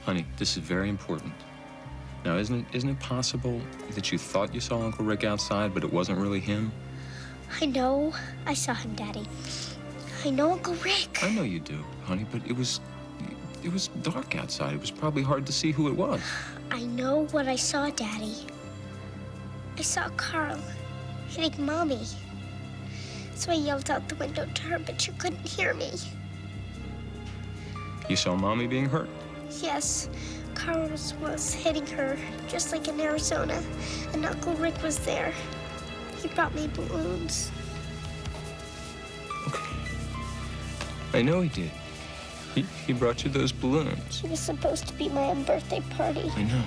Honey, this is very important. Now, isn't it possible that you thought you saw Uncle Rick outside, but it wasn't really him? I know I saw him, Daddy. I know Uncle Rick. I know you do, honey, but it was dark outside. It was probably hard to see who it was. I know what I saw, Daddy. I saw Carl hitting Mommy. So I yelled out the window to her, but she couldn't hear me. You saw Mommy being hurt? Yes. Carl was hitting her, just like in Arizona, and Uncle Rick was there. He brought me balloons. Okay. I know he did. He brought you those balloons. It was supposed to be my own birthday party. I know.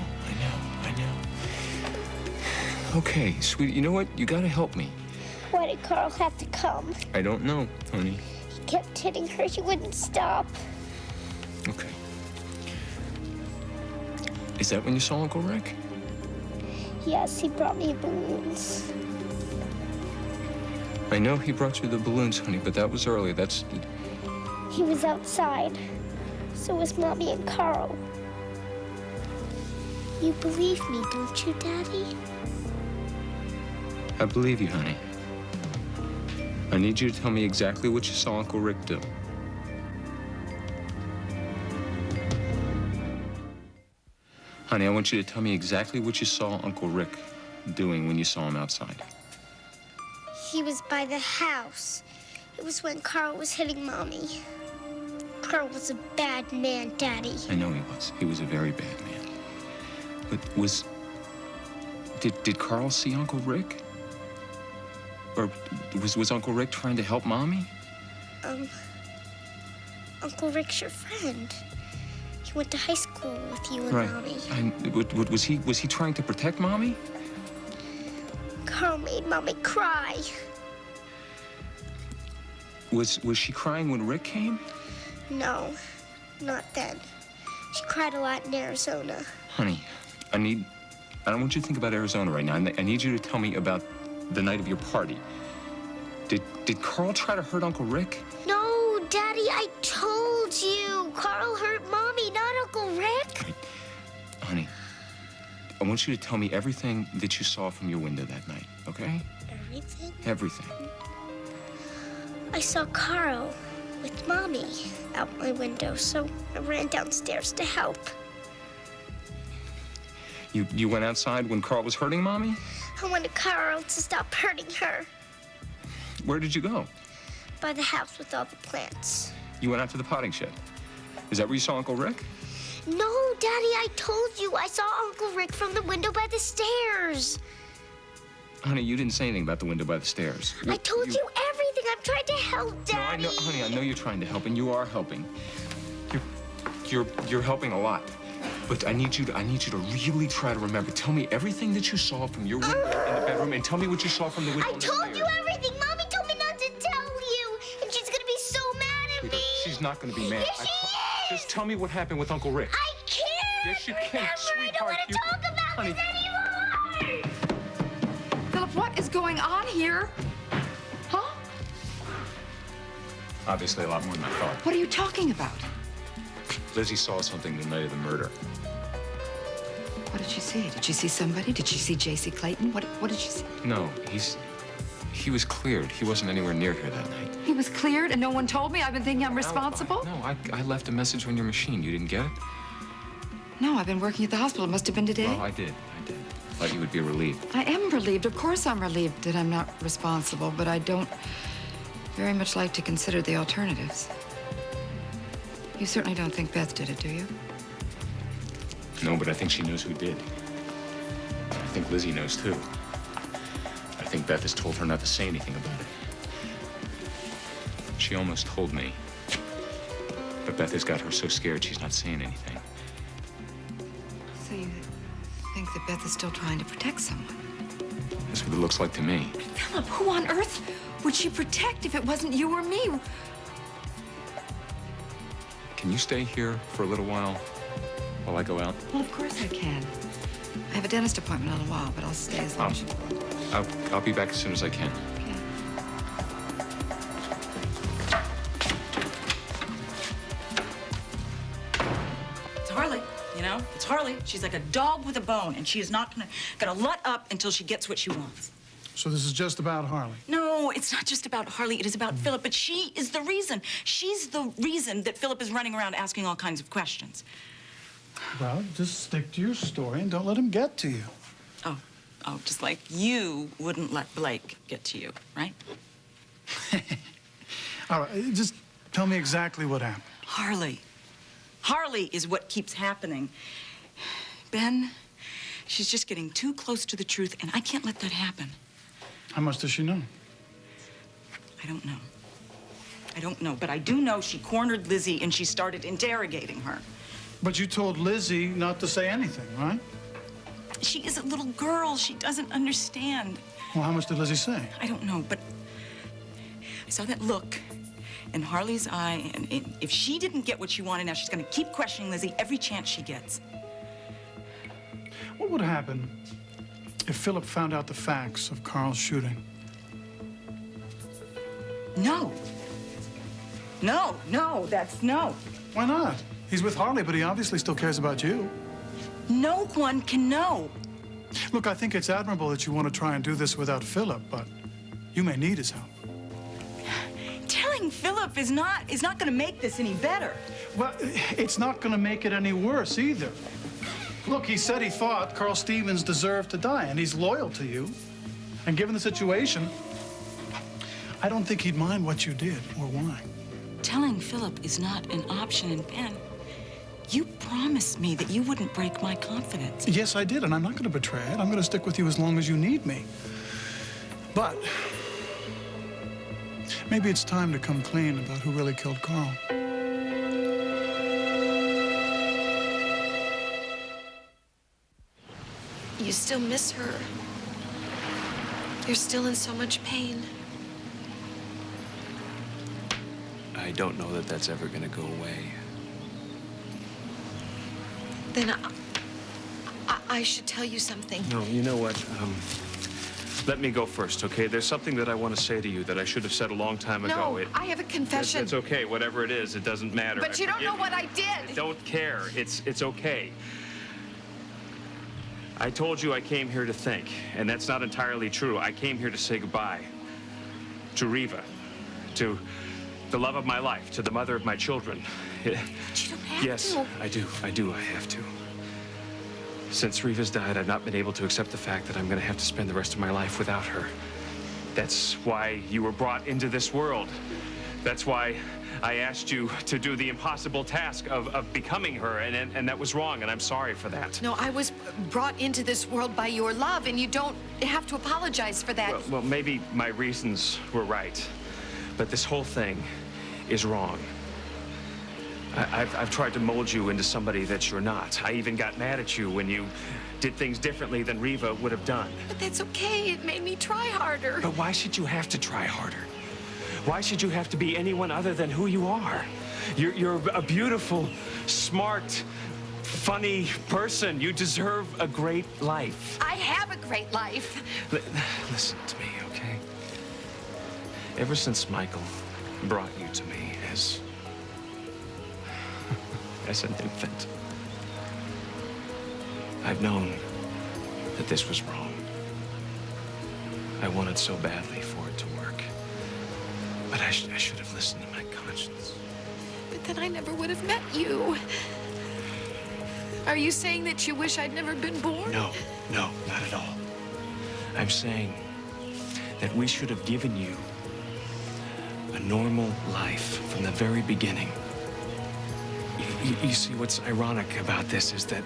Okay, sweetie, you know what? You gotta help me. Why did Carl have to come? I don't know, honey. He kept hitting her. He wouldn't stop. Okay. Is that when you saw Uncle Rick? Yes, he brought me balloons. I know he brought you the balloons, honey, but that was early. He was outside. So was Mommy and Carl. You believe me, don't you, Daddy? I believe you, honey. I need you to tell me exactly what you saw Uncle Rick do. Honey, I want you to tell me exactly what you saw Uncle Rick doing when you saw him outside. He was by the house. It was when Carl was hitting Mommy. Carl was a bad man, Daddy. I know he was. He was a very bad man. But did Carl see Uncle Rick? Or was Uncle Rick trying to help Mommy? Uncle Rick's your friend. He went to high school with you and Right. Mommy. And was he trying to protect Mommy? Carl made Mommy cry. Was she crying when Rick came? No, not then. She cried a lot in Arizona. Honey, I don't want you to think about Arizona right now. I need you to tell me about the night of your party. Did Carl try to hurt Uncle Rick? No, Daddy, I told you. Carl hurt Mommy, not Uncle Rick. Right. Honey, I want you to tell me everything that you saw from your window that night, okay? Everything? Everything. I saw Carl with Mommy out my window, so I ran downstairs to help. You went outside when Carl was hurting Mommy? I wanted Carl to stop hurting her. Where did you go? By the house with all the plants. You went out to the potting shed. Is that where you saw Uncle Rick? No, Daddy, I told you. I saw Uncle Rick from the window by the stairs. Honey, you didn't say anything about the window by the stairs. I told you everything. I'm trying to help, Daddy. No, honey, I know you're trying to help, and you are helping. You're helping a lot. But I need you to really try to remember. Tell me everything that you saw from your window in the bedroom, and tell me what you saw from the window I on the told stairs. you everything. Mommy told me not to tell you, and she's gonna be so mad at me. She's not gonna be mad. Yes, she is. Just tell me what happened with Uncle Rick. I can't. Yes, you can, Remember, I don't want to talk about honey. this anymore. Philip, what is going on here? Huh? Obviously, a lot more than I thought. What are you talking about? Lizzie saw something the night of the murder. What did she see? Did she see somebody? Did she see J.C. Clayton? What did she see? No, he was cleared. He wasn't anywhere near here that night. He was cleared and no one told me? I've been thinking I'm responsible? No, I left a message on your machine. You didn't get it? No, I've been working at the hospital. It must have been today. Well, I did. Thought you would be relieved. I am relieved. Of course I'm relieved that I'm not responsible, but I don't very much like to consider the alternatives. You certainly don't think Beth did it, do you? No, but I think she knows who did. I think Lizzie knows, too. I think Beth has told her not to say anything about it. She almost told me. But Beth has got her so scared she's not saying anything. So you think that Beth is still trying to protect someone? That's what it looks like to me. Philip, who on earth would she protect if it wasn't you or me? Can you stay here for a little while I go out? Well, of course I can. I have a dentist appointment in a little while, but I'll stay as long as you want. I'll be back as soon as I can. Okay. It's Harley. you know? It's Harley. She's like a dog with a bone, and she is not gonna let up until she gets what she wants. So this is just about Harley? No, it's not just about Harley. It is about Philip, but she is the reason. She's the reason that Philip is running around asking all kinds of questions. Well, just stick to your story and don't let him get to you. Oh, just like you wouldn't let Blake get to you, right? All right, just tell me exactly what happened. Harley. Harley is what keeps happening. Ben, she's just getting too close to the truth, and I can't let that happen. How much does she know? I don't know. I don't know, but I do know she cornered Lizzie and she started interrogating her. But you told Lizzie not to say anything, right? She is a little girl. She doesn't understand. Well, how much did Lizzie say? I don't know, but I saw that look in Harley's eye, and if she didn't get what she wanted, now she's going to keep questioning Lizzie every chance she gets. What would happen if Philip found out the facts of Carl's shooting? No. That's no. Why not? He's with Harley, but he obviously still cares about you. No one can know. Look, I think it's admirable that you want to try and do this without Philip, but you may need his help. Telling Philip is not going to make this any better. Well, it's not going to make it any worse either. Look, he said he thought Carl Stevens deserved to die, and he's loyal to you. And given the situation, I don't think he'd mind what you did or why. Telling Philip is not an option, and Ben, you promised me that you wouldn't break my confidence. Yes, I did, and I'm not going to betray it. I'm going to stick with you as long as you need me. But maybe it's time to come clean about who really killed Carl. You still miss her. You're still in so much pain. I don't know that that's ever going to go away. Then I should tell you something. No, you know what? Let me go first, okay? There's something that I want to say to you that I should have said a long time ago. No, I have a confession. It's okay. Whatever it is, it doesn't matter. But you don't know what I did. I don't care. It's okay. I told you I came here to think, and that's not entirely true. I came here to say goodbye to Riva, to the love of my life, to the mother of my children. But you don't have Yes, to. I do. I have to. Since Riva's died, I've not been able to accept the fact that I'm going to have to spend the rest of my life without her. That's why you were brought into this world. That's why I asked you to do the impossible task of becoming her, and that was wrong, and I'm sorry for that. No, I was brought into this world by your love, and you don't have to apologize for that. Well, maybe my reasons were right, but this whole thing is wrong. I've tried to mold you into somebody that you're not. I even got mad at you when you did things differently than Riva would have done. But that's okay. It made me try harder. But why should you have to try harder? Why should you have to be anyone other than who you are? You're a beautiful, smart, funny person. You deserve a great life. I have a great life. Listen to me, okay? Ever since Michael brought you to me as an infant, I've known that this was wrong. I wanted so badly for it to work. But I should have listened to my conscience. But then I never would have met you. Are you saying that you wish I'd never been born? No, not at all. I'm saying that we should have given you a normal life from the very beginning. You see, what's ironic about this is that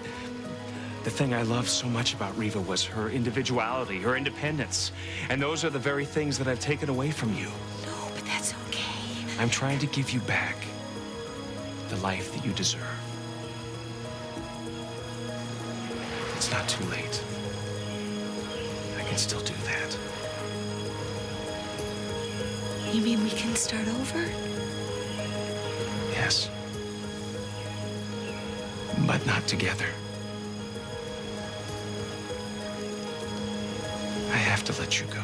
the thing I loved so much about Riva was her individuality, her independence. And those are the very things that I've taken away from you. No, but that's okay. I'm trying to give you back the life that you deserve. It's not too late. I can still do that. You mean we can start over? Yes. But not together. I have to let you go.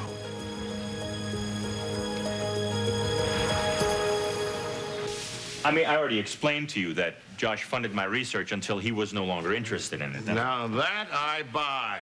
I mean, I already explained to you that Josh funded my research until he was no longer interested in it. Now that I buy.